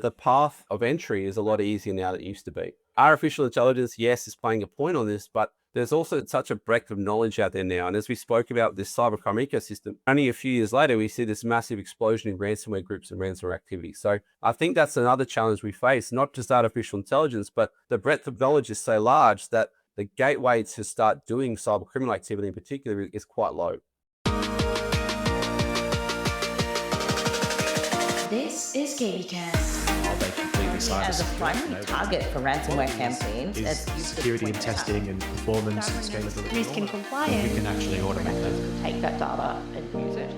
The path of entry is a lot easier now than it used to be. Artificial intelligence, yes, is playing a point on this, but there's also such a breadth of knowledge out there now. And as we spoke about this cybercrime ecosystem, only a few years later, we see this massive explosion in ransomware groups and ransomware activity. So I think that's another challenge we face, not just artificial intelligence, but the breadth of knowledge is so large that the gateway to start doing cyber criminal activity in particular is quite low. This is KBcast. Are they completely cyber As a secure? primary No. target for ransomware campaigns, Is as you security and pointed out, testing and performance and scalability. Risk and all that. compliance. We can actually automate that. take that data and use it.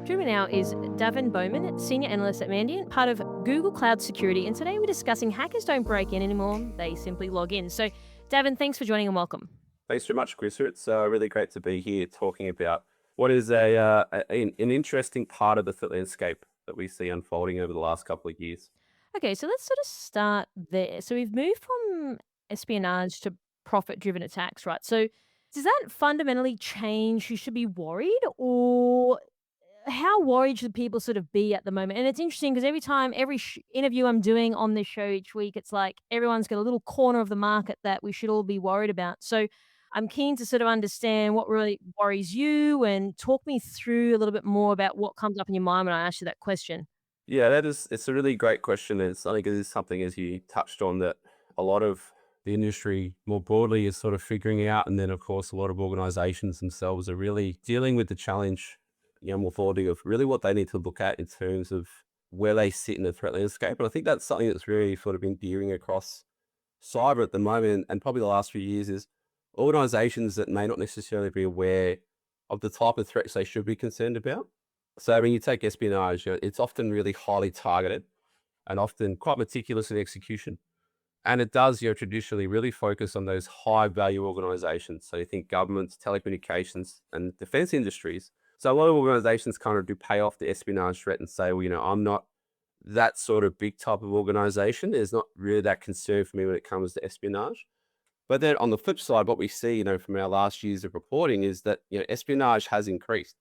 Joining me now is Davyn Baumann, Senior Analyst at Mandiant, part of Google Cloud Security. And today we're discussing hackers don't break in anymore, they simply log in. So, Davyn, thanks for joining and welcome. Thanks very much, Chris. It's really great to be here talking about what is an interesting part of the threat landscape that we see unfolding over the last couple of years. Okay, so let's sort of start there. So, we've moved from espionage to profit driven attacks, right? So, does that fundamentally change who should be worried, or how worried should people sort of be at the moment? And it's interesting because every time, every interview I'm doing on this show each week, it's like everyone's got a little corner of the market that we should all be worried about. So I'm keen to sort of understand what really worries you and talk me through a little bit more about what comes up in your mind when I ask you that question. Yeah, it's a really great question. And I think it is something, as you touched on, that a lot of the industry more broadly is sort of figuring out. And then, of course, a lot of organizations themselves are really dealing with the challenge, more broadly, of really what they need to look at in terms of where they sit in the threat landscape. And I think that's something that's really sort of endearing across cyber at the moment and probably the last few years is organizations that may not necessarily be aware of the type of threats they should be concerned about. So when you take espionage, it's often really highly targeted and often quite meticulous in execution. And it does, traditionally really focus on those high value organizations. So you think governments, telecommunications, and defense industries. So a lot of organizations kind of do pay off the espionage threat and say, well, I'm not that sort of big type of organization. There's not really that concern for me when it comes to espionage. But then on the flip side, what we see, from our last years of reporting is that, espionage has increased.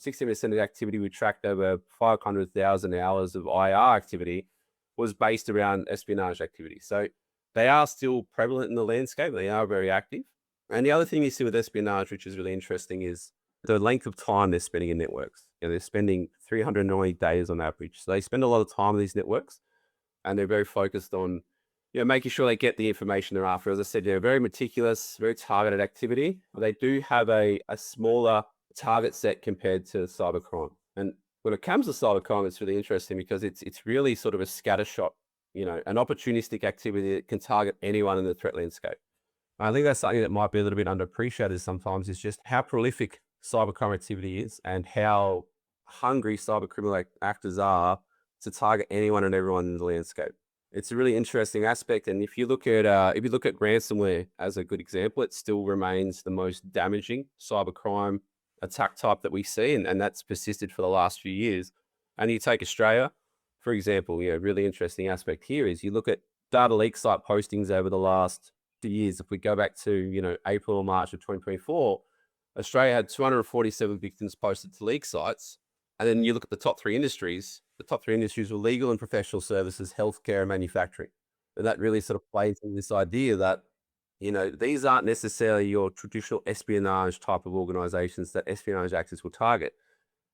60% of the activity we tracked over 500,000 hours of IR activity was based around espionage activity. So they are still prevalent in the landscape. They are very active. And the other thing you see with espionage, which is really interesting, is the length of time they're spending in networks. They're spending 390 days on average. So they spend a lot of time on these networks and they're very focused on making sure they get the information they're after. As I said, very meticulous, very targeted activity. They do have a smaller target set compared to cybercrime. And when it comes to cybercrime, it's really interesting because it's really sort of a scattershot, an opportunistic activity that can target anyone in the threat landscape. I think that's something that might be a little bit underappreciated sometimes, is just how prolific cybercrime activity is and how hungry cybercriminal actors are to target anyone and everyone in the landscape. It's a really interesting aspect. And if you look at ransomware as a good example, it still remains the most damaging cybercrime attack type that we see, and that's persisted for the last few years. And you take Australia, for example, really interesting aspect here is you look at data leak site postings over the last 2 years. If we go back to, April or March of 2024, Australia had 247 victims posted to leak sites. And then you look at the top three industries were legal and professional services, healthcare, and manufacturing. And that really sort of plays into this idea that, these aren't necessarily your traditional espionage type of organizations that espionage actors will target.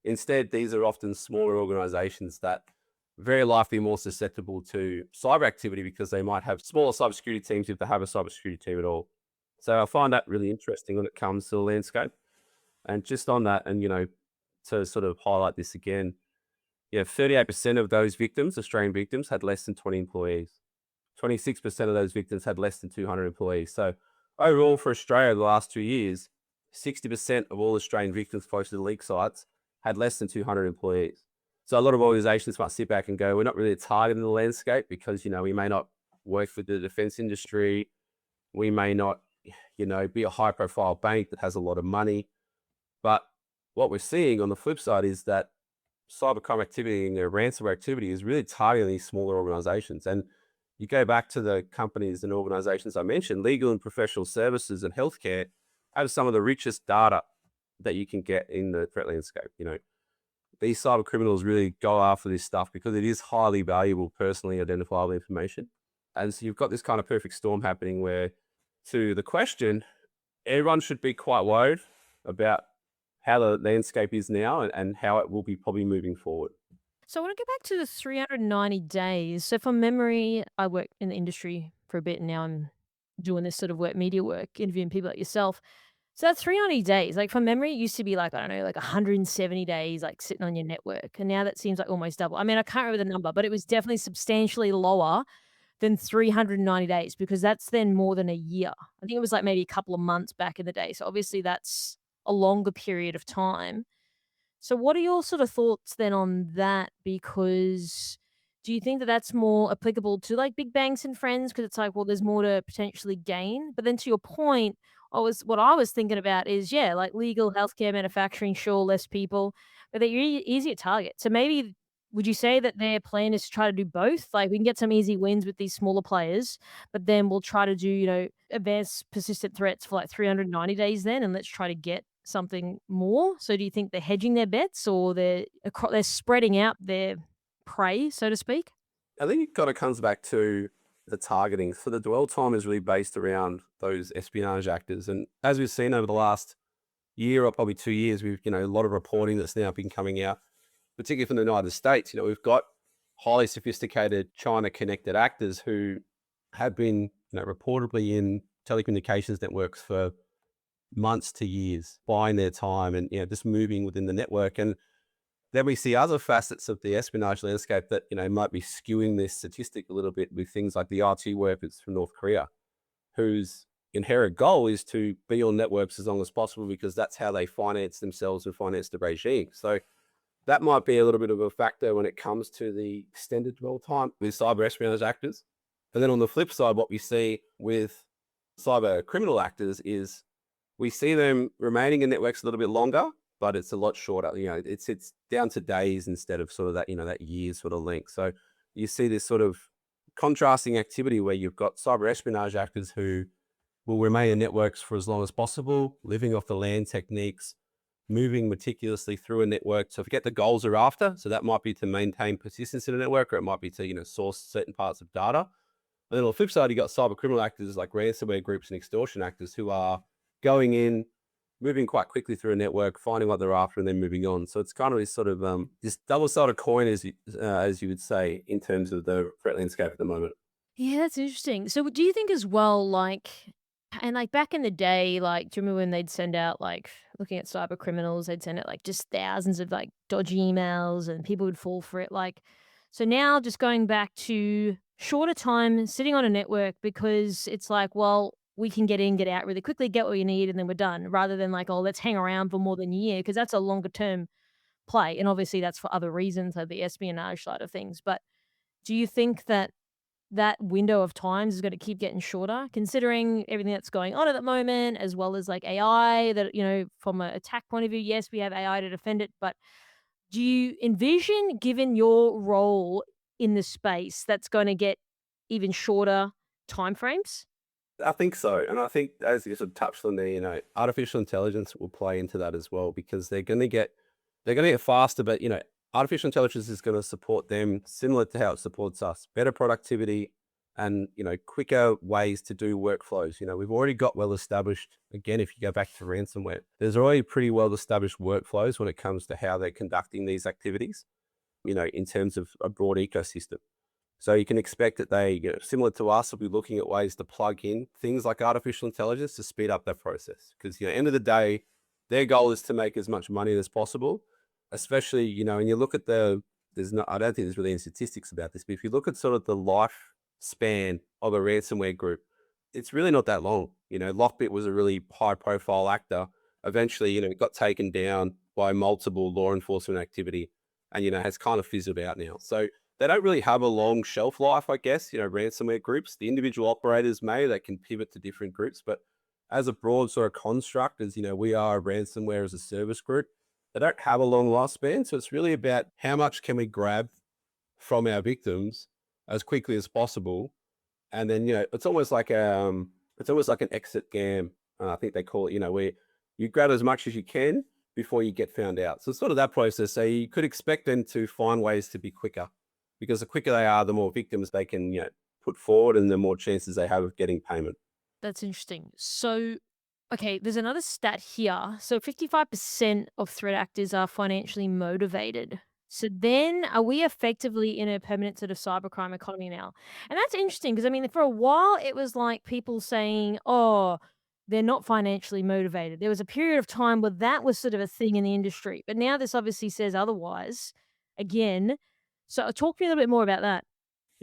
Instead, these are often smaller organizations that very likely more susceptible to cyber activity because they might have smaller cybersecurity teams if they have a cybersecurity team at all. So I find that really interesting when it comes to the landscape. And just on that, and, to sort of highlight this again, 38% of those victims, Australian victims, had less than 20 employees. 26% of those victims had less than 200 employees. So overall for Australia, the last 2 years, 60% of all Australian victims posted to leak sites had less than 200 employees. So a lot of organizations might sit back and go, we're not really targeting the landscape because, we may not work with the defense industry. We may not, be a high profile bank that has a lot of money. But what we're seeing on the flip side is that cybercrime activity and ransomware activity is really targeting these smaller organizations. And you go back to the companies and organizations I mentioned, legal and professional services and healthcare have some of the richest data that you can get in the threat landscape. these cyber criminals really go after this stuff because it is highly valuable, personally identifiable information. And so you've got this kind of perfect storm happening where, to the question, everyone should be quite worried about how the landscape is now and how it will be probably moving forward. So I want to go back to the 390 days. So from memory, I worked in the industry for a bit and now I'm doing this sort of work, media work, interviewing people like yourself. So that's 390 days. Like from memory, it used to be like, I don't know, like 170 days, like sitting on your network. And now that seems like almost double. I mean, I can't remember the number, but it was definitely substantially lower than 390 days because that's then more than a year. I think it was like maybe a couple of months back in the day. So obviously that's a longer period of time. So what are your sort of thoughts then on that? Because do you think that that's more applicable to like big banks and friends? Because it's like, well, there's more to potentially gain. But then to your point, what I was thinking about is yeah, like legal healthcare, manufacturing, sure, less people, but they're easy to target. So maybe would you say that their plan is to try to do both? Like we can get some easy wins with these smaller players, but then we'll try to do, advanced persistent threats for like 390 days then, and let's try to get something more. So do you think they're hedging their bets or they're spreading out their prey, so to speak? I think it kind of comes back to the targeting. So the dwell time is really based around those espionage actors. And as we've seen over the last year or probably 2 years, we've, a lot of reporting that's now been coming out, particularly from the United States. We've got highly sophisticated China connected actors who have been, reportedly in telecommunications networks for months to years, buying their time and, just moving within the network. And then we see other facets of the espionage landscape that, might be skewing this statistic a little bit with things like the RT workers from North Korea, whose inherent goal is to be on networks as long as possible because that's how they finance themselves and finance the regime. So that might be a little bit of a factor when it comes to the extended dwell time with cyber espionage actors. And then on the flip side, what we see with cyber criminal actors is we see them remaining in networks a little bit longer, but it's a lot shorter. It's down to days instead of sort of that, that year sort of length. So you see this sort of contrasting activity where you've got cyber espionage actors who will remain in networks for as long as possible, living off the land techniques, moving meticulously through a network to get the goals they're after. So that might be to maintain persistence in a network, or it might be to, source certain parts of data. And then on the flip side, you got cyber criminal actors like ransomware groups and extortion actors who are going in, moving quite quickly through a network, finding what they're after, and then moving on. So it's kind of this sort of this double-sided coin, as you would say, in terms of the threat landscape at the moment. Yeah, that's interesting. So do you think as well, and like back in the day, like, do you remember when they'd send out like looking at cyber criminals, they'd send out like just thousands of like dodgy emails and people would fall for it. Like, so now just going back to shorter time sitting on a network because it's like, well, we can get in, get out really quickly, get what you need, and then we're done, rather than like, oh, let's hang around for more than a year because that's a longer term play. And obviously that's for other reasons, like the espionage side of things. But do you think that that window of times is going to keep getting shorter, considering everything that's going on at the moment, as well as like AI that, from an attack point of view, yes, we have AI to defend it, but do you envision, given your role in the space, that's going to get even shorter timeframes? I think so. And I think, as you sort of touched on there, artificial intelligence will play into that as well because they're going to get faster, but, artificial intelligence is going to support them similar to how it supports us, better productivity and, quicker ways to do workflows. We've already got well-established, again, if you go back to ransomware, there's already pretty well-established workflows when it comes to how they're conducting these activities, in terms of a broad ecosystem. So you can expect that they, similar to us, will be looking at ways to plug in things like artificial intelligence to speed up that process. Because, at the end of the day, their goal is to make as much money as possible, especially, and you look at I don't think there's really any statistics about this, but if you look at sort of the lifespan of a ransomware group, it's really not that long. Lockbit was a really high profile actor. Eventually, it got taken down by multiple law enforcement activity and, has kind of fizzled out now. So they don't really have a long shelf life, I guess, ransomware groups. The individual operators they can pivot to different groups, but as a broad sort of construct, as we are a ransomware as a service group, they don't have a long lifespan. So it's really about how much can we grab from our victims as quickly as possible. And then, it's almost like an exit gam. I think they call it, where you grab as much as you can before you get found out. So it's sort of that process. So you could expect them to find ways to be quicker, because the quicker they are, the more victims they can, put forward, and the more chances they have of getting payment. That's interesting. So, okay, there's another stat here. So 55% of threat actors are financially motivated. So then are we effectively in a permanent sort of cybercrime economy now? And that's interesting because I mean, for a while it was like people saying, oh, they're not financially motivated. There was a period of time where that was sort of a thing in the industry. But now this obviously says otherwise again. So talk to me a little bit more about that.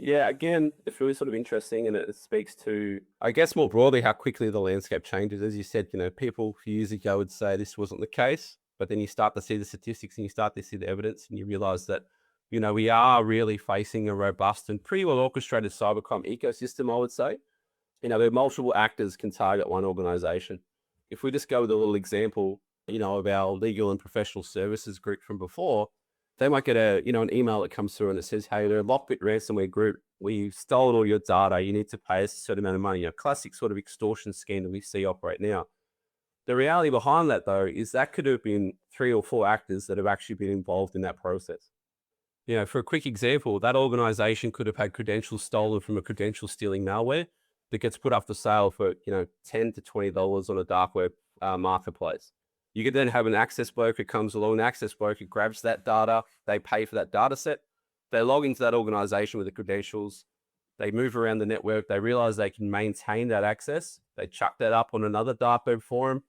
Yeah, again, it's really sort of interesting, and it speaks to, I guess, more broadly how quickly the landscape changes. As you said, people a few years ago would say this wasn't the case, but then you start to see the statistics and you start to see the evidence, and you realize that, we are really facing a robust and pretty well orchestrated cybercrime ecosystem, I would say. There are multiple actors can target one organization. If we just go with a little example, of our legal and professional services group from before, they might get an email that comes through and it says, hey, they're a Lockbit ransomware group. We stole all your data. You need to pay us a certain amount of money. A classic sort of extortion scheme that we see operate now. The reality behind that, though, is that could have been 3 or 4 actors that have actually been involved in that process. For a quick example, that organization could have had credentials stolen from a credential stealing malware that gets put up for sale for, $10 to $20 on a dark web marketplace. You could then have an access broker comes along, an access broker grabs that data, they pay for that data set, they log into that organization with the credentials, they move around the network, they realize they can maintain that access, they chuck that up on another dark web forum,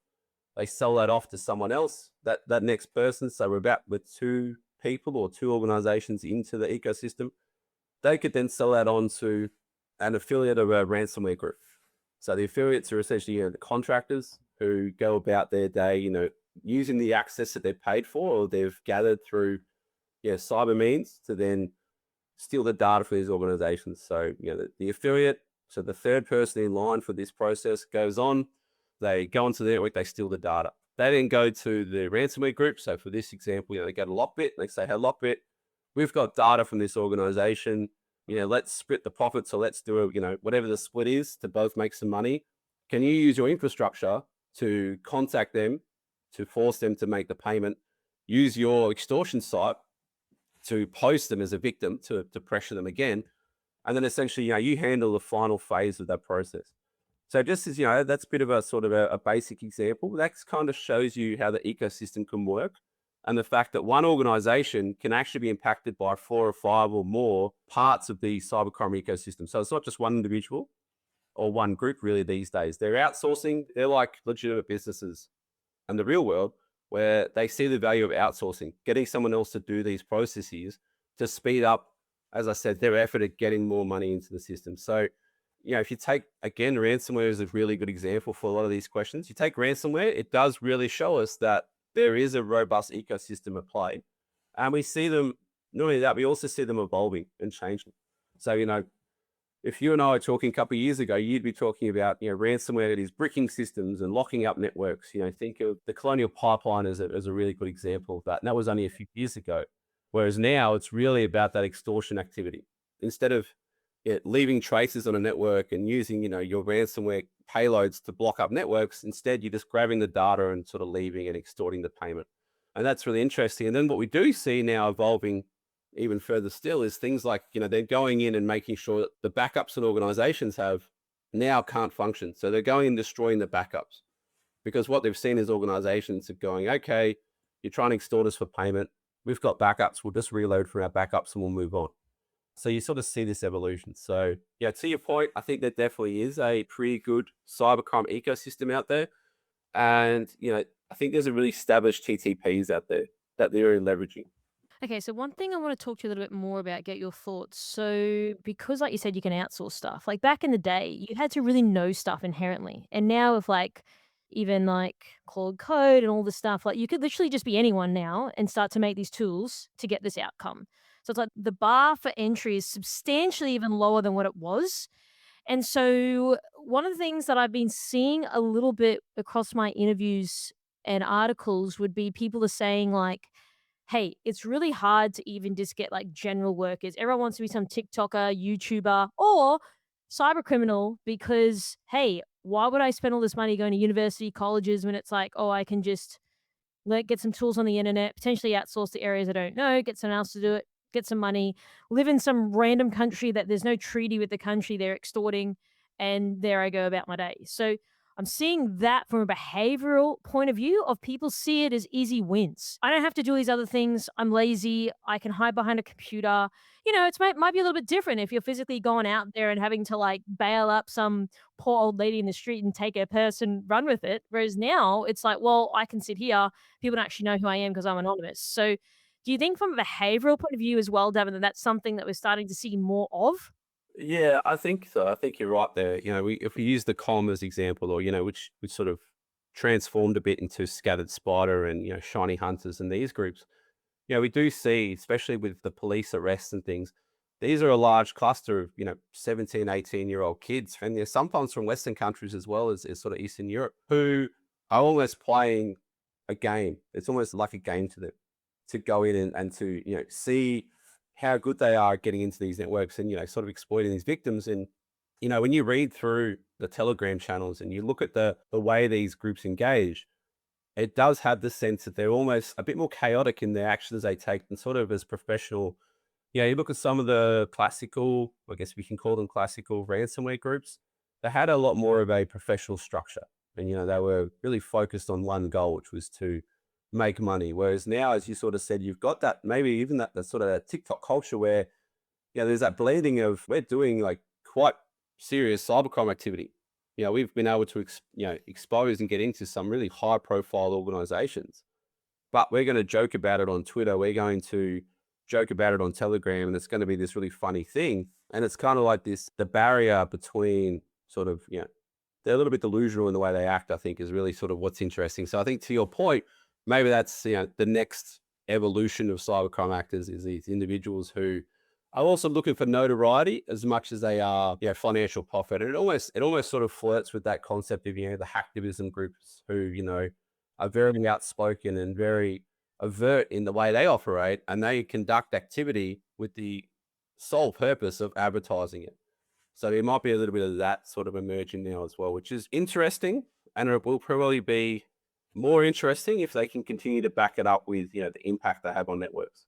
they sell that off to someone else, that next person. So we're about with 2 people or 2 organizations into the ecosystem. They could then sell that on to an affiliate of a ransomware group. So the affiliates are essentially the contractors who go about their day, using the access that they've paid for or they've gathered through cyber means to then steal the data for these organizations. So, the affiliate, so the third person in line for this process goes on, they go onto the network, they steal the data. They then go to the ransomware group. So for this example, they go to Lockbit, they say, hey, Lockbit, we've got data from this organization. Let's split the profits, or let's do whatever the split is to both make some money. Can you use your infrastructure to contact them, to force them to make the payment, use your extortion site to post them as a victim to pressure them again. And then essentially, you handle the final phase of that process. So just as, that's a bit of a sort of a basic example, that kind of shows you how the ecosystem can work, and the fact that one organization can actually be impacted by 4 or 5 or more parts of the cybercrime ecosystem. So it's not just one individual or one group really these days. They're outsourcing, they're like legitimate businesses in the real world where they see the value of outsourcing, getting someone else to do these processes to speed up, as I said, their effort at getting more money into the system. So, if you take, again, ransomware is a really good example for a lot of these questions. You take ransomware, it does really show us that there is a robust ecosystem at play. And we see them, not only that, we also see them evolving and changing. So, if you and I were talking a couple of years ago, you'd be talking about, ransomware that is bricking systems and locking up networks. Think of the Colonial Pipeline as a really good example of that. And that was only a few years ago. Whereas now it's really about that extortion activity. Instead of leaving traces on a network and using, your ransomware payloads to block up networks, instead you're just grabbing the data and sort of leaving and extorting the payment. And that's really interesting. And then what we do see now evolving even further still is things like, they're going in and making sure that the backups that organizations have now can't function. So they're going and destroying the backups, because what they've seen is organizations are going, okay, you're trying to extort us for payment. We've got backups. We'll just reload from our backups and we'll move on. So you sort of see this evolution. So yeah, to your point, I think there definitely is a pretty good cybercrime ecosystem out there. And, I think there's a really established TTPs out there that they're leveraging. Okay, so one thing I want to talk to you a little bit more about, get your thoughts. So, because like you said, you can outsource stuff. Like back in the day, you had to really know stuff inherently. And now with like even like Claude Code and all this stuff, like you could literally just be anyone now and start to make these tools to get this outcome. So it's like the bar for entry is substantially even lower than what it was. And so one of the things that I've been seeing a little bit across my interviews and articles would be people are saying like, hey, it's really hard to even just get like general workers. Everyone wants to be some TikToker, YouTuber, or cyber criminal because, hey, why would I spend all this money going to university, colleges when it's like, oh, I can just get some tools on the internet, potentially outsource the areas I don't know, get someone else to do it, get some money, live in some random country that there's no treaty with the country they're extorting, and there I go about my day. So I'm seeing that from a behavioral point of view of people see it as easy wins. I don't have to do these other things. I'm lazy. I can hide behind a computer. It's might be a little bit different if you're physically going out there and having to like bail up some poor old lady in the street and take her purse and run with it. Whereas now it's like, well, I can sit here. People don't actually know who I am because I'm anonymous. So do you think from a behavioral point of view as well, Devin, that that's something that we're starting to see more of? Yeah, I think so. I think you're right there. If we use the com as example, or which sort of transformed a bit into scattered spider and shiny hunters and these groups. We do see, especially with the police arrests and things, these are a large cluster of 17, 18-year-old kids, and they're sometimes from Western countries as well as sort of Eastern Europe, who are almost playing a game. It's almost like a game to them to go in and to see how good they are at getting into these networks and sort of exploiting these victims. And when you read through the Telegram channels and you look at the way these groups engage, it does have the sense that they're almost a bit more chaotic in the actions they take than sort of as professional. You look at some of the classical, I guess we can call them classical ransomware groups. They had a lot more of a professional structure, and they were really focused on one goal, which was to make money. Whereas now, as you sort of said, you've got that maybe even that sort of TikTok culture where there's that blending of we're doing like quite serious cybercrime activity. We've been able to expose and get into some really high profile organizations, but we're going to joke about it on Twitter. We're going to joke about it on Telegram, and it's going to be this really funny thing. And it's kind of like the barrier between sort of, they're a little bit delusional in the way they act, I think, is really sort of what's interesting. So I think to your point, maybe that's, the next evolution of cybercrime actors is these individuals who are also looking for notoriety as much as they are, financial profit. And it almost sort of flirts with that concept of, the hacktivism groups who, are very outspoken and very overt in the way they operate, and they conduct activity with the sole purpose of advertising it. So there might be a little bit of that sort of emerging now as well, which is interesting, and it will probably be more interesting if they can continue to back it up with, the impact they have on networks.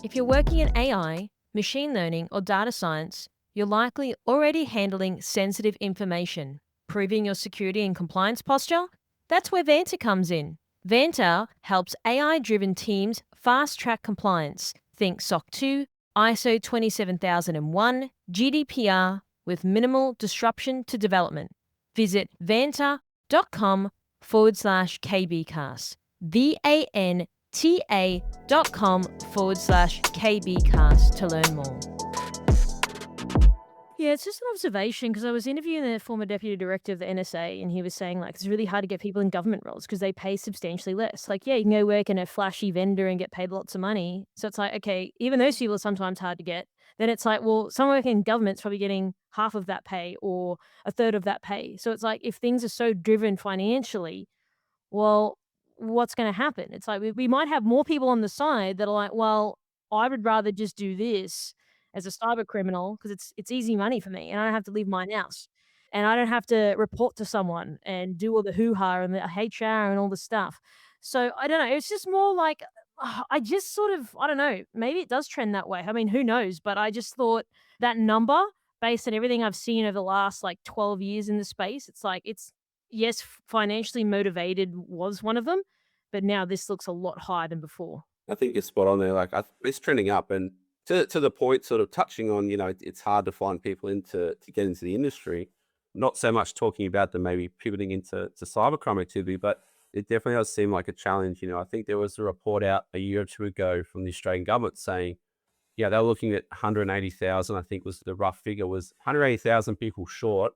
If you're working in AI, machine learning, or data science, you're likely already handling sensitive information. Proving your security and compliance posture? That's where Vanta comes in. Vanta helps AI-driven teams fast-track compliance. Think SOC 2, ISO 27001, GDPR, with minimal disruption to development. Visit vanta.com/KBcast. VANTA.com/KBcast to learn more. Yeah, it's just an observation because I was interviewing the former deputy director of the NSA, and he was saying like it's really hard to get people in government roles because they pay substantially less. Like, yeah, you can go work in a flashy vendor and get paid lots of money. So it's like, okay, even those people are sometimes hard to get. Then it's like, well, someone working in government's probably getting half of that pay or a third of that pay. So it's like if things are so driven financially, well, what's going to happen? It's like we might have more people on the side that are like, well, I would rather just do this as a cyber criminal because it's easy money for me, and I don't have to leave my house, and I don't have to report to someone and do all the hoo ha and the HR and all the stuff. So I don't know. It's just more like I just sort of I don't know. Maybe it does trend that way. I mean, who knows? But I just thought that number, based on everything I've seen over the last like 12 years in the space, it's like it's yes, financially motivated was one of them, but now this looks a lot higher than before. I think you're spot on there. Like it's trending up, and to the point, sort of touching on, it's hard to find people to get into the industry. Not so much talking about them maybe pivoting into cybercrime activity, but it definitely does seem like a challenge. I think there was a report out a year or two ago from the Australian government saying, they were looking at 180,000. I think was the rough figure was 180,000 people short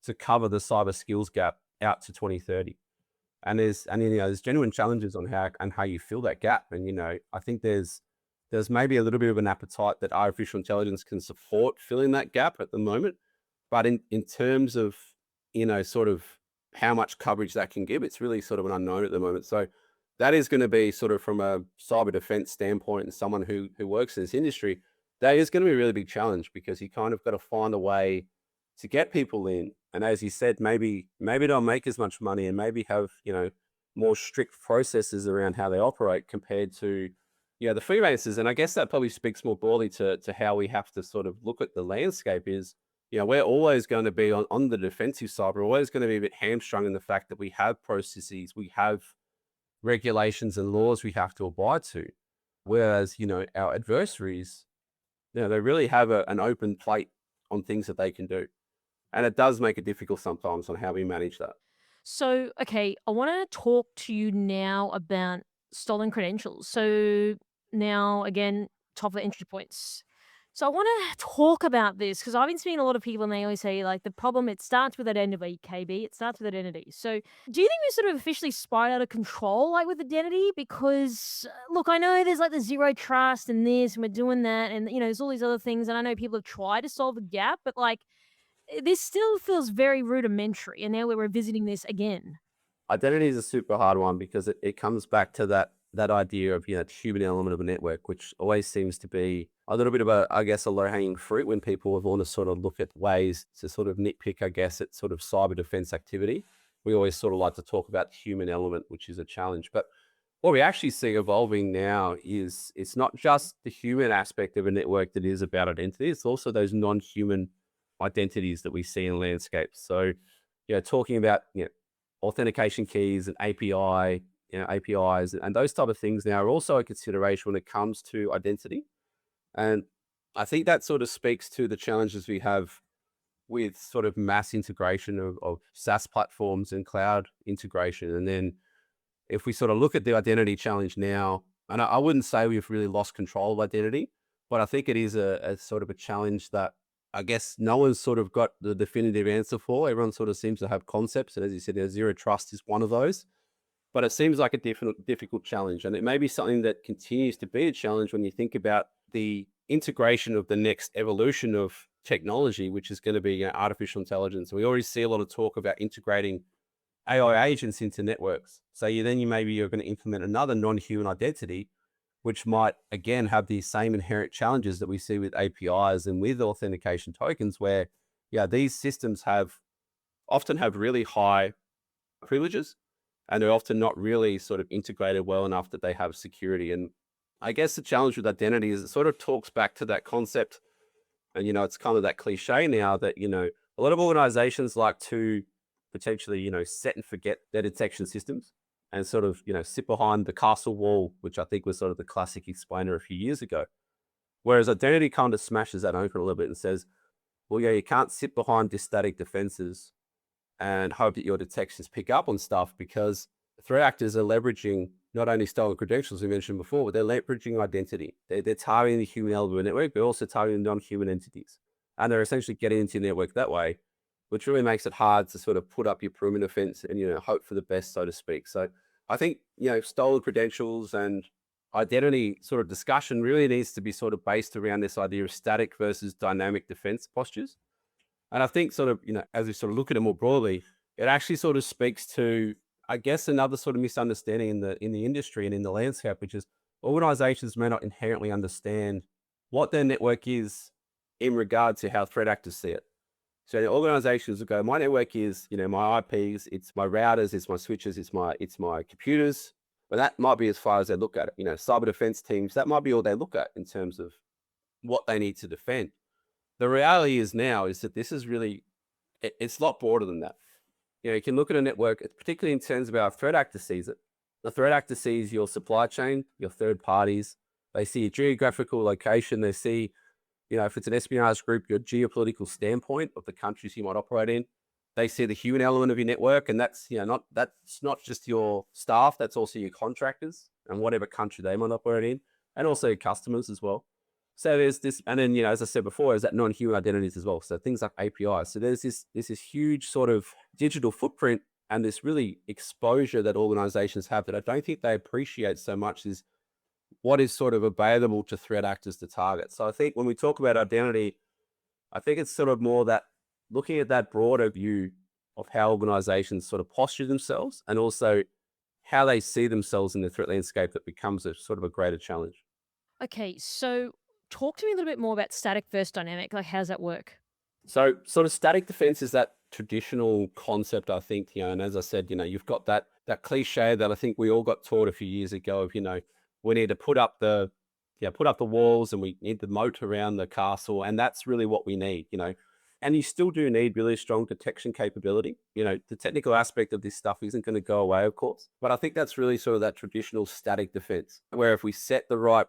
to cover the cyber skills gap out to 2030. And there's genuine challenges on how you fill that gap. And I think there's maybe a little bit of an appetite that artificial intelligence can support filling that gap at the moment, but in terms of sort of how much coverage that can give, it's really sort of an unknown at the moment. So that is going to be sort of from a cyber defense standpoint, and someone who works in this industry, that is going to be a really big challenge, because you kind of got to find a way to get people in. And as you said, maybe don't make as much money, and maybe have, more strict processes around how they operate compared to, the freelancers. And I guess that probably speaks more broadly to how we have to sort of look at the landscape is, we're always going to be on the defensive side. We're always going to be a bit hamstrung in the fact that we have processes, we have regulations and laws we have to abide to. Whereas, our adversaries, they really have an open plate on things that they can do. And it does make it difficult sometimes on how we manage that. So, okay, I want to talk to you now about stolen credentials. So, now again, top of the entry points. So, I want to talk about this because I've been speaking to a lot of people and they always say, like, the problem, it starts with identity, KB. It starts with identity. So, do you think we sort of officially spiraled out of control, like with identity? Because, look, I know there's like the zero trust and this, and we're doing that, and, there's all these other things. And I know people have tried to solve the gap, but like, this still feels very rudimentary, and now we're revisiting this again. Identity is a super hard one because it comes back to that idea of, the human element of a network, which always seems to be a little bit of I guess, a low-hanging fruit when people want to sort of look at ways to sort of nitpick, I guess, at sort of cyber defense activity. We always sort of like to talk about the human element, which is a challenge. But what we actually see evolving now is it's not just the human aspect of a network that is about identity. It's also those non-human identities that we see in landscapes. So, talking about, authentication keys and APIs and those type of things now are also a consideration when it comes to identity. And I think that sort of speaks to the challenges we have with sort of mass integration of SaaS platforms and cloud integration. And then if we sort of look at the identity challenge now, and I wouldn't say we've really lost control of identity, but I think it is a sort of a challenge that I guess no one's sort of got the definitive answer for. Everyone sort of seems to have concepts. And as you said, zero trust is one of those. But it seems like a difficult challenge. And it may be something that continues to be a challenge when you think about the integration of the next evolution of technology, which is going to be artificial intelligence. We already see a lot of talk about integrating AI agents into networks. So you're going to implement another non-human identity, which might again have the same inherent challenges that we see with APIs and with authentication tokens, where these systems often have really high privileges, and they're often not really sort of integrated well enough that they have security. And I guess the challenge with identity is it sort of talks back to that concept. And, it's kind of that cliche now that, a lot of organizations like to potentially, set and forget their detection systems and sort of, sit behind the castle wall, which I think was sort of the classic explainer a few years ago. Whereas identity kind of smashes that open a little bit and says, well, you can't sit behind these static defenses and hope that your detections pick up on stuff, because threat actors are leveraging not only stolen credentials we mentioned before, but they're leveraging identity. They're targeting the human element of the network, but also targeting non-human entities. And they're essentially getting into the network that way, which really makes it hard to sort of put up your perimeter fence and, hope for the best, so to speak. So I think, stolen credentials and identity sort of discussion really needs to be sort of based around this idea of static versus dynamic defense postures. And I think sort of, as we sort of look at it more broadly, it actually sort of speaks to, I guess, another sort of misunderstanding in the industry and in the landscape, which is organizations may not inherently understand what their network is in regard to how threat actors see it. So the organizations will go, my network is, my IPs, it's my routers, it's my switches, it's my computers. But that might be as far as they look at it. Cyber defense teams, that might be all they look at in terms of what they need to defend. The reality is that this is really, it's a lot broader than that. You can look at a network, particularly in terms of how a threat actor sees it. The threat actor sees your supply chain, your third parties. They see your geographical location. They see, if it's an espionage group, your geopolitical standpoint of the countries you might operate in. They see the human element of your network, and that's not just your staff. That's also your contractors and whatever country they might operate in, and also your customers as well. So there's this, and then, as I said before, is that non-human identities as well. So things like APIs. So there's this huge sort of digital footprint and this really exposure that organizations have that I don't think they appreciate so much is what is sort of available to threat actors to target. So I think when we talk about identity, I think it's sort of more that looking at that broader view of how organizations sort of posture themselves and also how they see themselves in the threat landscape that becomes a sort of a greater challenge. Okay, so talk to me a little bit more about static versus dynamic. Like, how does that work? So sort of static defense is that traditional concept, I think, and as I said, you've got that that cliche that I think we all got taught a few years ago of, we need to put up the walls and we need the moat around the castle. And that's really what we need, and you still do need really strong detection capability. The technical aspect of this stuff isn't going to go away, of course, but I think that's really sort of that traditional static defense, where if we set the right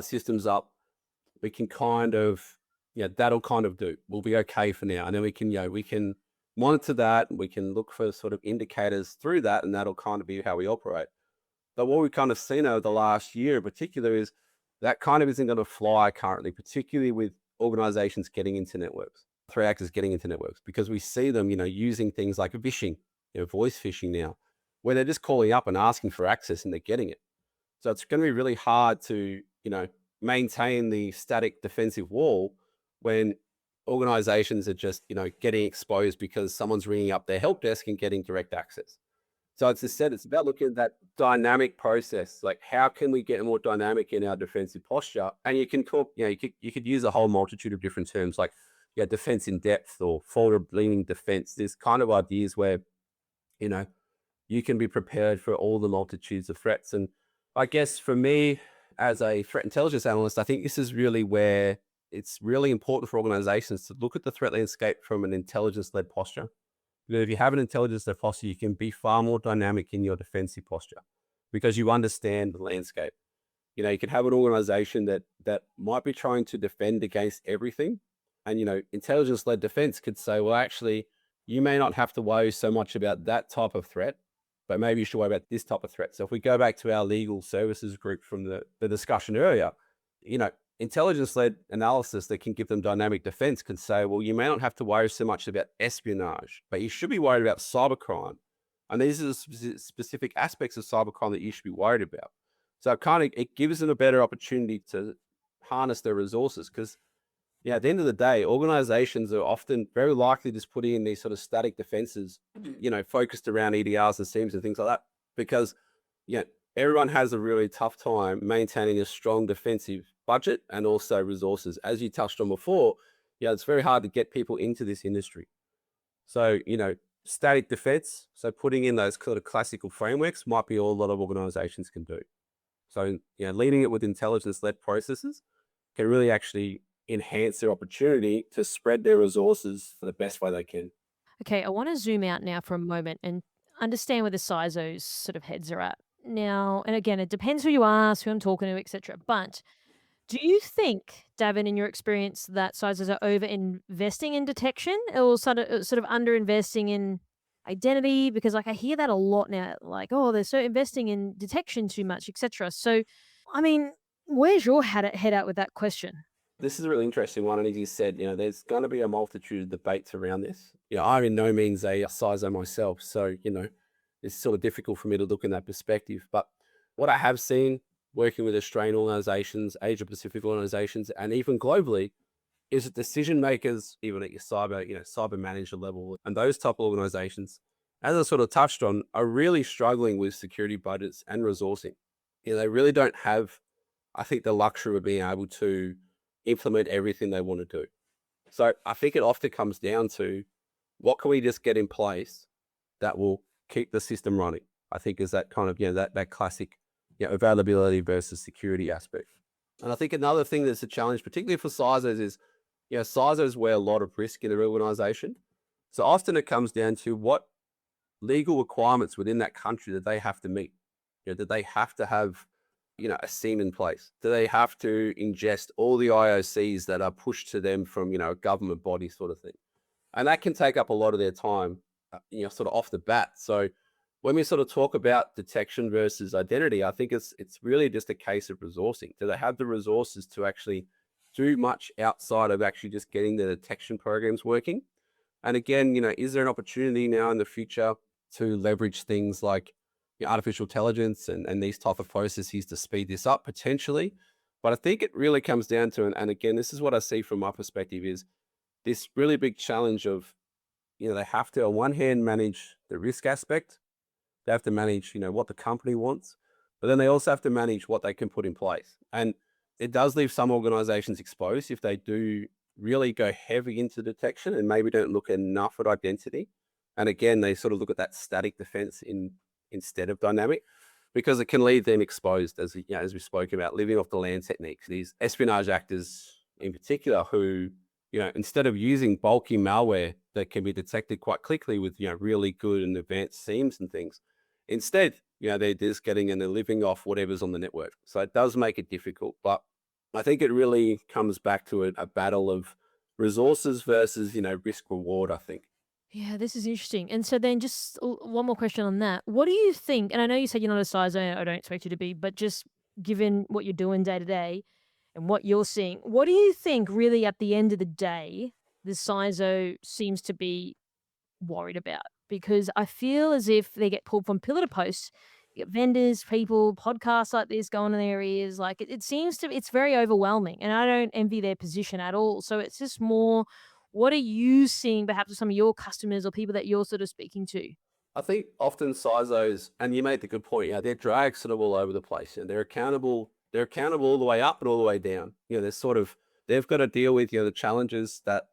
systems up, we can kind of, that'll kind of do. We'll be okay for now. And then we can monitor that, and we can look for sort of indicators through that, and that'll kind of be how we operate. But what we've kind of seen over the last year in particular is that kind of isn't going to fly currently, particularly with organizations getting into networks, threat actors getting into networks, because we see them, using things like phishing, voice phishing now, where they're just calling up and asking for access and they're getting it. So it's going to be really hard to, maintain the static defensive wall when organizations are just, getting exposed because someone's ringing up their help desk and getting direct access. So it's about looking at that dynamic process. Like, how can we get more dynamic in our defensive posture? And you can talk, you could use a whole multitude of different terms, like defense in depth or forward-leaning defense. There's kind of ideas where, you can be prepared for all the multitudes of threats. And I guess for me, as a threat intelligence analyst, I think this is really where it's really important for organizations to look at the threat landscape from an intelligence-led posture. If you have an intelligence-led posture, you can be far more dynamic in your defensive posture because you understand the landscape. You can have an organization that might be trying to defend against everything. And, intelligence-led defense could say, well, actually, you may not have to worry so much about that type of threat, but maybe you should worry about this type of threat. So if we go back to our legal services group from the discussion earlier, intelligence-led analysis that can give them dynamic defense can say, well, you may not have to worry so much about espionage, but you should be worried about cybercrime. And these are the specific aspects of cybercrime that you should be worried about. So it gives them a better opportunity to harness their resources because, at the end of the day, organizations are often very likely just putting in these sort of static defenses, focused around EDRs and SIEMs and things like that, because, everyone has a really tough time maintaining a strong defensive budget and also resources. As you touched on before, it's very hard to get people into this industry. So, static defense, so putting in those sort of classical frameworks might be all a lot of organizations can do. So, leading it with intelligence-led processes can really actually enhance their opportunity to spread their resources the best way they can. Okay, I want to zoom out now for a moment and understand where the CISO's sort of heads are at. Now, and again, it depends who you ask, who I'm talking to, etc. But do you think, Davyn, in your experience, that CISOs are over investing in detection or sort of under investing in identity? Because I hear that a lot now, like, oh, they're so investing in detection too much, etc. So, I mean, where's your head out with that question? This is a really interesting one. And as you said, there's going to be a multitude of debates around this. I'm in no means a CISO myself. So, it's sort of difficult for me to look in that perspective. But what I have seen working with Australian organizations, Asia Pacific organizations, and even globally, is that decision makers, even at your cyber manager level, and those type of organizations, as I sort of touched on, are really struggling with security budgets and resourcing. They really don't have, I think, the luxury of being able to implement everything they want to do. So I think it often comes down to what can we just get in place that will keep the system running. I think is that kind of, that classic, availability versus security aspect. And I think another thing that's a challenge, particularly for CISOs, is, CISOs wear a lot of risk in their organization. So often it comes down to what legal requirements within that country that they have to meet. That they have to have, a SIEM in place? Do they have to ingest all the IOCs that are pushed to them from, a government body sort of thing? And that can take up a lot of their time, sort of off the bat. So when we sort of talk about detection versus identity, I think it's really just a case of resourcing. Do they have the resources to actually do much outside of actually just getting the detection programs working? And again, is there an opportunity now in the future to leverage things like artificial intelligence and these type of processes to speed this up potentially? But I think it really comes down to, and again, this is what I see from my perspective, is this really big challenge of, they have to, on one hand, manage the risk aspect. They have to manage, what the company wants, but then they also have to manage what they can put in place. And it does leave some organizations exposed if they do really go heavy into detection and maybe don't look enough at identity. And again, they sort of look at that static defense instead of dynamic, because it can leave them exposed, as as we spoke about, living off the land techniques. These espionage actors in particular who, instead of using bulky malware that can be detected quite quickly with, really good and advanced seams and things, instead, they're just getting and they're living off whatever's on the network. So it does make it difficult, but I think it really comes back to a battle of resources versus, risk reward, I think. Yeah, this is interesting. And so then just one more question on that. What do you think? And I know you said you're not a CISO, I don't expect you to be, but just given what you're doing day to day and what you're seeing, what do you think really at the end of the day the CISO seems to be worried about? Because I feel as if they get pulled from pillar to post. You get vendors, people, podcasts like this going in their ears. Like it seems to, it's very overwhelming, and I don't envy their position at all. So it's just more, what are you seeing perhaps with some of your customers or people that you're sort of speaking to? I think often CISOs, and you made the good point, they're dragged sort of all over the place, and they're accountable. They're accountable all the way up and all the way down. They've got to deal with, the challenges that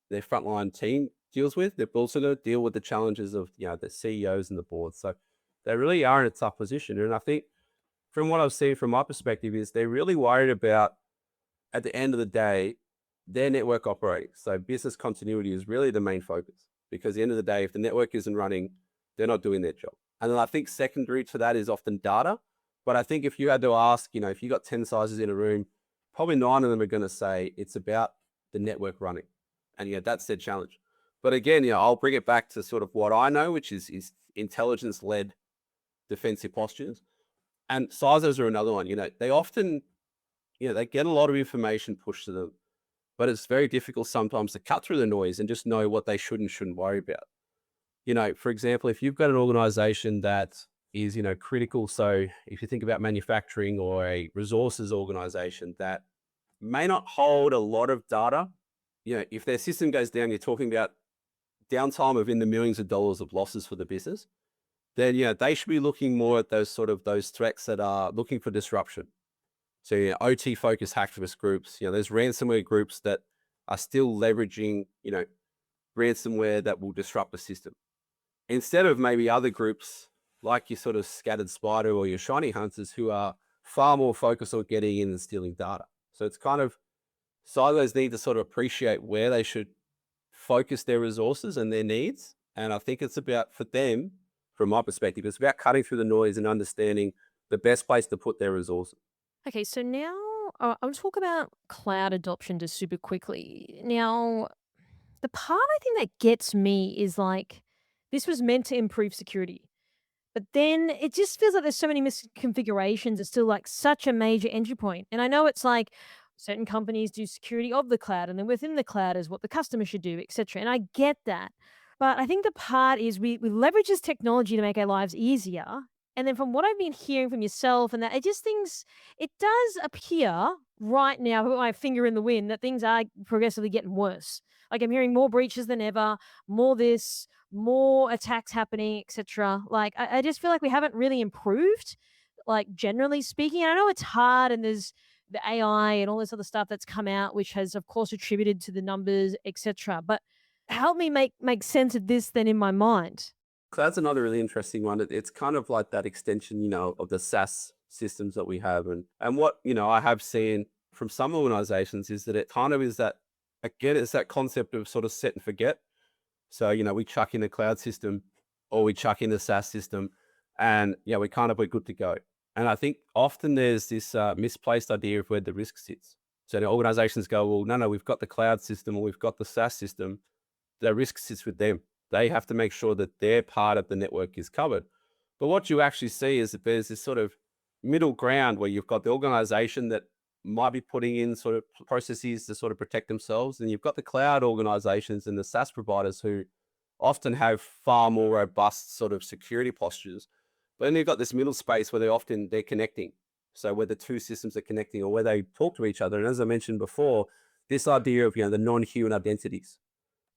their frontline team deals with. They've also got to deal with the challenges of, the CEOs and the board. So they really are in a tough position. And I think from what I've seen from my perspective is they're really worried about, at the end of the day, their network operating. So business continuity is really the main focus, because at the end of the day, if the network isn't running, they're not doing their job. And then I think secondary to that is often data. But I think if you had to ask, if you got 10 sizes in a room, probably 9 of them are going to say it's about the network running. And that's their challenge. But again, I'll bring it back to sort of what I know, which is intelligence-led defensive postures. And CISOs are another one. They often, they get a lot of information pushed to them, but it's very difficult sometimes to cut through the noise and just know what they should and shouldn't worry about. For example, if you've got an organization that is, critical. So if you think about manufacturing or a resources organization that may not hold a lot of data, if their system goes down, you're talking about downtime of in the millions of dollars of losses for the business, then, they should be looking more at those threats that are looking for disruption. So, OT focused hacktivist groups, there's ransomware groups that are still leveraging, ransomware that will disrupt the system. Instead of maybe other groups like your sort of scattered spider or your shiny hunters who are far more focused on getting in and stealing data. So it's kind of, silos need to sort of appreciate where they should focus their resources and their needs. And I think it's about, for them, from my perspective, it's about cutting through the noise and understanding the best place to put their resources. Okay, so now I'll talk about cloud adoption just super quickly. Now, the part I think that gets me is like, this was meant to improve security. But then it just feels like there's so many misconfigurations. It's still like such a major entry point. And I know it's like certain companies do security of the cloud, and then within the cloud is what the customer should do, etc. And I get that. But I think the part is we leverage this technology to make our lives easier. And then from what I've been hearing from yourself and that, it just things, it does appear right now, with my finger in the wind, that things are progressively getting worse. Like I'm hearing more breaches than ever, more this, more attacks happening, etc. Like I just feel like we haven't really improved, like generally speaking. I know it's hard, and there's the AI and all this other stuff that's come out, which has of course attributed to the numbers, etc. But help me make sense of this then in my mind. So that's another really interesting one. It's kind of like that extension, of the SaaS systems that we have. And what, I have seen from some organizations is that it kind of is that, again, it's that concept of sort of set and forget. So, we chuck in a cloud system or we chuck in a SaaS system and, we're good to go. And I think often there's this misplaced idea of where the risk sits. So the organizations go, well, no, we've got the cloud system or we've got the SaaS system. The risk sits with them. They have to make sure that their part of the network is covered. But what you actually see is that there's this sort of middle ground where you've got the organization that might be putting in sort of processes to sort of protect themselves. And you've got the cloud organizations and the SaaS providers who often have far more robust sort of security postures. But then you've got this middle space where they're connecting. So where the two systems are connecting or where they talk to each other. And as I mentioned before, this idea of, the non-human identities.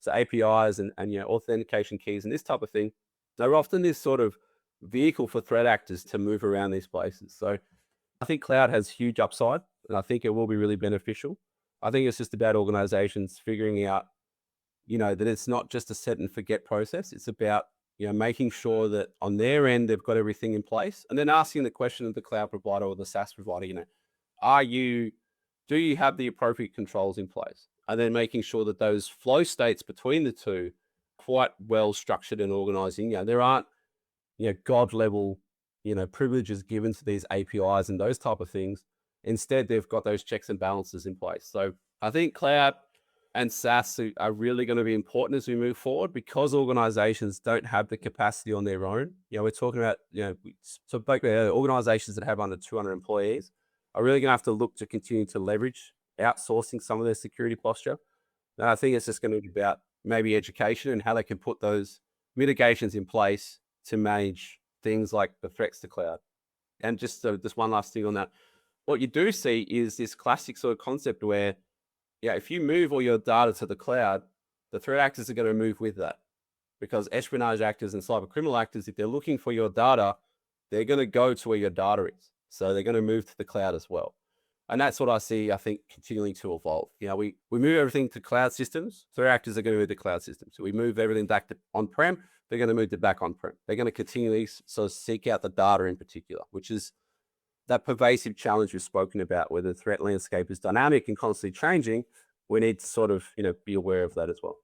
So APIs and authentication keys and this type of thing, they're often this sort of vehicle for threat actors to move around these places. So I think cloud has huge upside, and I think it will be really beneficial. I think it's just about organizations figuring out that it's not just a set and forget process. It's about, making sure that on their end, they've got everything in place, and then asking the question of the cloud provider or the SaaS provider, do you have the appropriate controls in place? And then making sure that those flow states between the two quite well structured and organizing. There aren't, God level, privileges given to these APIs and those type of things. Instead, they've got those checks and balances in place. So I think cloud and SaaS are really going to be important as we move forward, because organizations don't have the capacity on their own. We're talking about, organizations that have under 200 employees are really going to have to look to continue to leverage outsourcing some of their security posture. And I think it's just going to be about maybe education and how they can put those mitigations in place to manage things like the threats to cloud. And just one last thing on that. What you do see is this classic sort of concept where, if you move all your data to the cloud, the threat actors are going to move with that, because espionage actors and cyber criminal actors, if they're looking for your data, they're going to go to where your data is. So they're going to move to the cloud as well. And that's what I see, I think, continuing to evolve. We move everything to cloud systems. Threat actors are going to move to cloud systems. So we move everything back to on-prem. They're going to move it back on-prem. They're going to continually sort of seek out the data in particular, which is that pervasive challenge we've spoken about, where the threat landscape is dynamic and constantly changing. We need to sort of, be aware of that as well.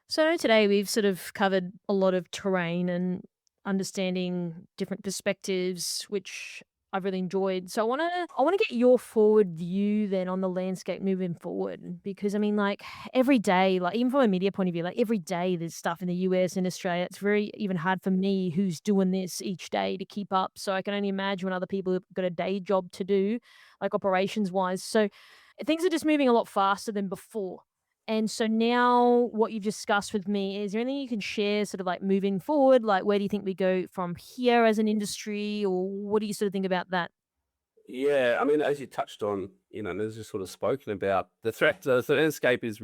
So I know today we've sort of covered a lot of terrain and understanding different perspectives, which I've really enjoyed. So I want to get your forward view then on the landscape moving forward, because I mean, like, every day, like, even from a media point of view, like, every day there's stuff in the US and Australia. It's very even hard for me, who's doing this each day, to keep up. So I can only imagine when other people have got a day job to do, like operations wise. So things are just moving a lot faster than before. And so now what you've discussed with me, is there anything you can share sort of like moving forward? Like, where do you think we go from here as an industry, or what do you sort of think about that? Yeah, I mean, as you touched on, and as you sort of spoken about, the landscape it's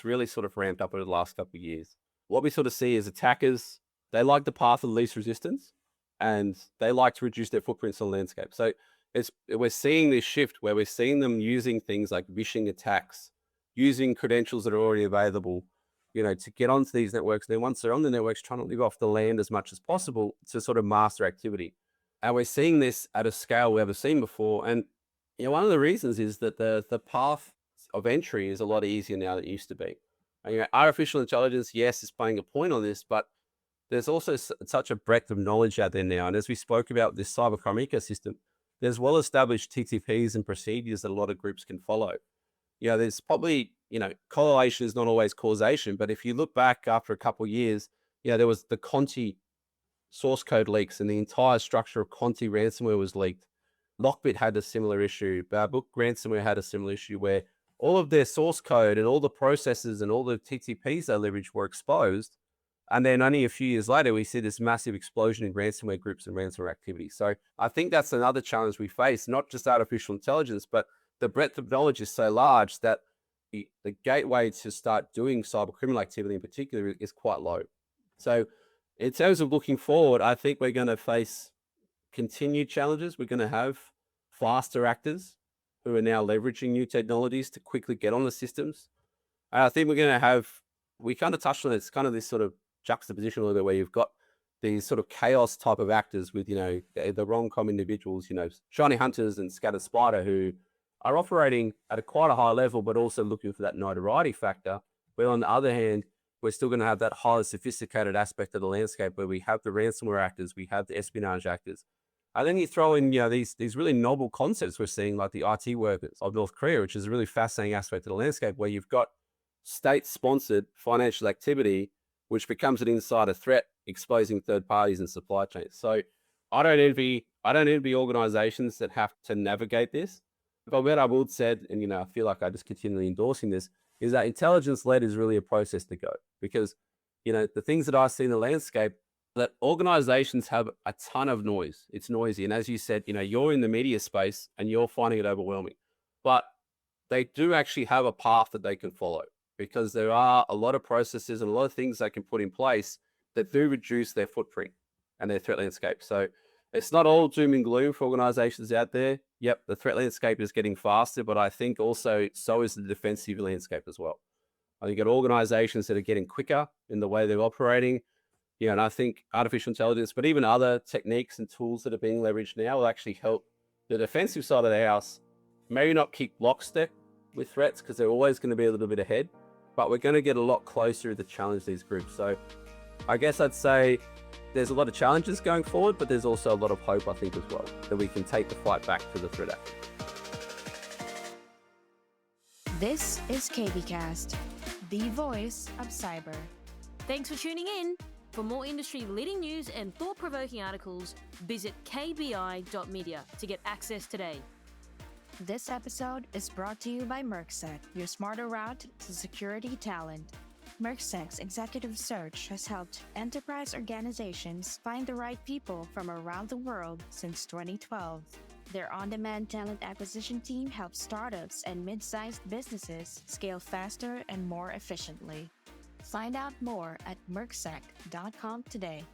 really sort of ramped up over the last couple of years. What we sort of see is attackers, they like the path of least resistance, and they like to reduce their footprints on the landscape. So we're seeing this shift where we're seeing them using things like vishing attacks, using credentials that are already available, to get onto these networks. Then once they're on the networks, trying to live off the land as much as possible to sort of master activity. And we're seeing this at a scale we haven't seen before. And one of the reasons is that the path of entry is a lot easier now than it used to be. And, artificial intelligence, yes, is playing a point on this, but there's also such a breadth of knowledge out there now. And as we spoke about this cybercrime ecosystem, there's well-established TTPs and procedures that a lot of groups can follow. There's probably, correlation is not always causation, but if you look back after a couple of years, there was the Conti source code leaks and the entire structure of Conti ransomware was leaked. Lockbit had a similar issue. Babook ransomware had a similar issue where all of their source code and all the processes and all the TTPs they leveraged were exposed. And then only a few years later, we see this massive explosion in ransomware groups and ransomware activity. So I think that's another challenge we face, not just artificial intelligence, but the breadth of knowledge is so large that the gateway to start doing cyber criminal activity in particular is quite low. So in terms of looking forward, I think we're going to face continued challenges. We're going to have faster actors who are now leveraging new technologies to quickly get on the systems. I think we're going to have, we kind of touched on it, it's kind of this sort of juxtaposition a little bit where you've got these sort of chaos type of actors with, the wrong common individuals, shiny hunters and scattered spider, who are operating at quite a high level, but also looking for that notoriety factor. But on the other hand, we're still going to have that highly sophisticated aspect of the landscape where we have the ransomware actors, we have the espionage actors. And then you throw in, these really novel concepts we're seeing, like the IT workers of North Korea, which is a really fascinating aspect of the landscape, where you've got state-sponsored financial activity, which becomes an insider threat, exposing third parties and supply chains. So I don't envy organizations that have to navigate this. But what I would said, and I feel like I just continually endorsing this, is that intelligence-led is really a process to go, because the things that I see in the landscape, that organizations have a ton of noise. It's noisy, and as you said, you're in the media space and you're finding it overwhelming, but they do actually have a path that they can follow, because there are a lot of processes and a lot of things they can put in place that do reduce their footprint and their threat landscape. So it's not all doom and gloom for organizations out there. Yep, the threat landscape is getting faster, but I think also so is the defensive landscape as well. I think you got organizations that are getting quicker in the way they're operating. And I think artificial intelligence, but even other techniques and tools that are being leveraged now will actually help the defensive side of the house maybe not keep lockstep with threats because they're always going to be a little bit ahead, but we're going to get a lot closer to challenge these groups. So I guess I'd say there's a lot of challenges going forward, but there's also a lot of hope, I think, as well, that we can take the fight back to the threat actor. This is KBcast, the voice of cyber. Thanks for tuning in. For more industry-leading news and thought-provoking articles, visit kbi.media to get access today. This episode is brought to you by Mercsec, your smarter route to security talent. Mercsec's executive search has helped enterprise organizations find the right people from around the world since 2012. Their on-demand talent acquisition team helps startups and mid-sized businesses scale faster and more efficiently. Find out more at mercsec.com today.